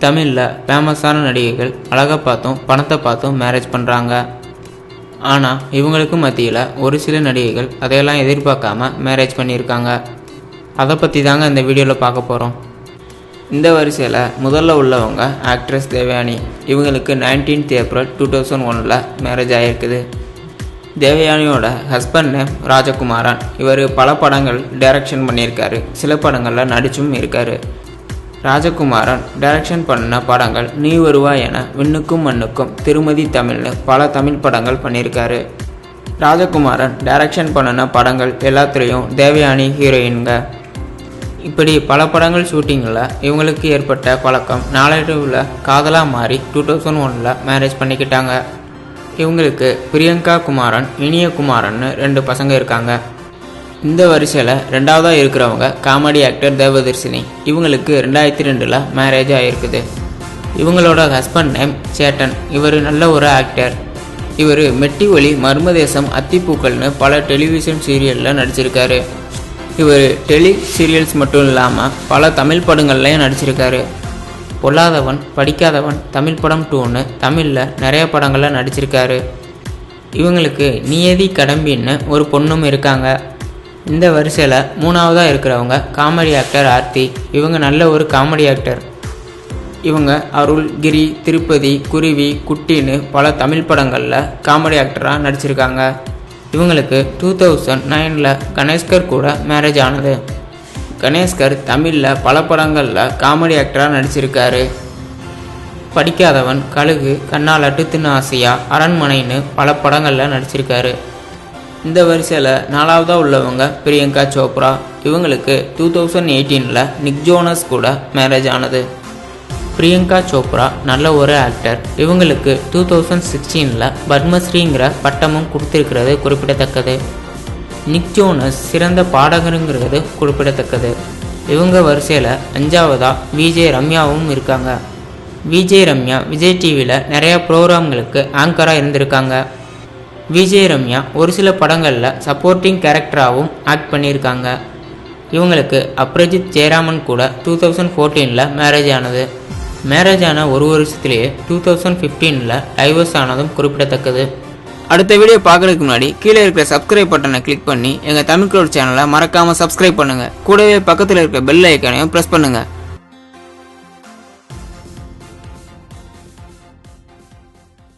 தமிழில் ஃபேமஸான நடிகைகள் அழகை பார்த்தும் பணத்தை பார்த்தும் மேரேஜ் பண்ணுறாங்க. ஆனால் இவங்களுக்கு மத்தியில் ஒரு சில நடிகைகள் அதையெல்லாம் எதிர்பார்க்காம மேரேஜ் பண்ணியிருக்காங்க. அதை பற்றி தாங்க இந்த வீடியோவில் பார்க்க போகிறோம். இந்த வரிசையில் முதல்ல உள்ளவங்க ஆக்ட்ரஸ் தேவயானி. இவங்களுக்கு 19th April 2001 மேரேஜ் ஆகிருக்குது. தேவயானியோட ஹஸ்பண்ட் நேம் ராஜகுமாரன். இவர் பல படங்கள் டைரக்ஷன் பண்ணியிருக்காரு, சில படங்களில் நடிச்சும் இருக்கார். ராஜகுமாரன் டைரக்ஷன் பண்ண படங்கள் நீ வருவாய் என, விண்ணுக்கும் மண்ணுக்கும், திருமதி தமிழ்னு பல தமிழ் படங்கள் பண்ணியிருக்காரு. ராஜகுமாரன் டைரக்ஷன் பண்ணின படங்கள் எல்லாத்துலேயும் தேவயானி ஹீரோயின்க. இப்படி பல படங்கள் ஷூட்டிங்கில் இவங்களுக்கு ஏற்பட்ட பழக்கம் நாளடைவில் காதலாக மாறி 2001 மேரேஜ் பண்ணிக்கிட்டாங்க. இவங்களுக்கு பிரியங்கா குமாரன், இனிய குமாரன்னு 2 பசங்க இருக்காங்க. இந்த வரிசையில் ரெண்டாவதாக இருக்கிறவங்க காமெடி ஆக்டர் தேவதர்ஷினி. இவங்களுக்கு 2002 மேரேஜ் ஆகிருக்குது. இவங்களோட ஹஸ்பண்ட் நேம் சேட்டன். இவர் நல்ல ஒரு ஆக்டர். இவர் மெட்டி ஒலி, மர்மதேசம், அத்திப்பூக்கள்னு பல டெலிவிஷன் சீரியலில் நடிச்சிருக்காரு. இவர் டெலி சீரியல்ஸ் மட்டும் இல்லாமல் பல தமிழ் படங்கள்லையும் நடிச்சிருக்காரு. பொல்லாதவன், படிக்காதவன், தமிழ் படம் 2ன்னு தமிழில் நிறைய படங்களில் நடிச்சிருக்காரு. இவங்களுக்கு நியதி கடம்பின்னு ஒரு பொண்ணும் இருக்காங்க. இந்த வரிசையில் மூணாவதாக இருக்கிறவங்க காமெடி ஆக்டர் ஆர்த்தி. இவங்க நல்ல ஒரு காமெடி ஆக்டர். இவங்க அருள், கிரி, திருப்பதி, குருவி, குட்டின்னு பல தமிழ் படங்களில் காமெடி ஆக்டராக நடிச்சிருக்காங்க. இவங்களுக்கு 2009 கணேஷ்கர் கூட மேரேஜ் ஆனது. கணேஷ்கர் தமிழில் பல படங்களில் காமெடி ஆக்டராக நடிச்சிருக்காரு. படிக்காதவன், கழுகு, கண்ணால் அட்டு தின்னு ஆசையா, அரண்மனைன்னு பல படங்களில் நடிச்சிருக்காரு. இந்த வரிசையில் நாலாவதாக உள்ளவங்க பிரியங்கா சோப்ரா. இவங்களுக்கு 2018 நிக் ஜோனஸ் கூட மேரேஜ் ஆனது. பிரியங்கா சோப்ரா நல்ல ஒரு ஆக்டர். இவங்களுக்கு 2016 பத்மஸ்ரீங்கிற பட்டமும் கொடுத்திருக்கிறது குறிப்பிடத்தக்கது. நிக் ஜோனஸ் சிறந்த பாடகருங்கிறது குறிப்பிடத்தக்கது. இவங்க வரிசையில் 5ஆவதாக விஜய் ரம்யாவும் இருக்காங்க. விஜய் ரம்யா விஜய் டிவியில் நிறைய ப்ரோக்ராம்களுக்கு ஆங்கராக இருந்திருக்காங்க. விஜய் ரம்யா ஒரு சில படங்களில் சப்போர்ட்டிங் கேரக்டராகவும் ஆக்ட் பண்ணியிருக்காங்க. இவங்களுக்கு அப்ரஜித் ஜெயராமன் கூட 2014 மேரேஜ் ஆனது. மேரேஜ் ஆன ஒரு வருஷத்துலேயே 2015 டைவர்ஸ் ஆனதும் குறிப்பிடத்தக்கது. அடுத்த வீடியோ பார்க்கறதுக்கு முன்னாடி கீழே இருக்கிற சப்ஸ்கிரைப் பட்டனை கிளிக் பண்ணி எங்கள் தமிழ் க்ளவுட் சேனலை மறக்காமல் சப்ஸ்கிரைப் பண்ணுங்கள். கூடவே பக்கத்தில் இருக்கிற பெல் ஐக்கானையும் ப்ரெஸ் பண்ணுங்கள்.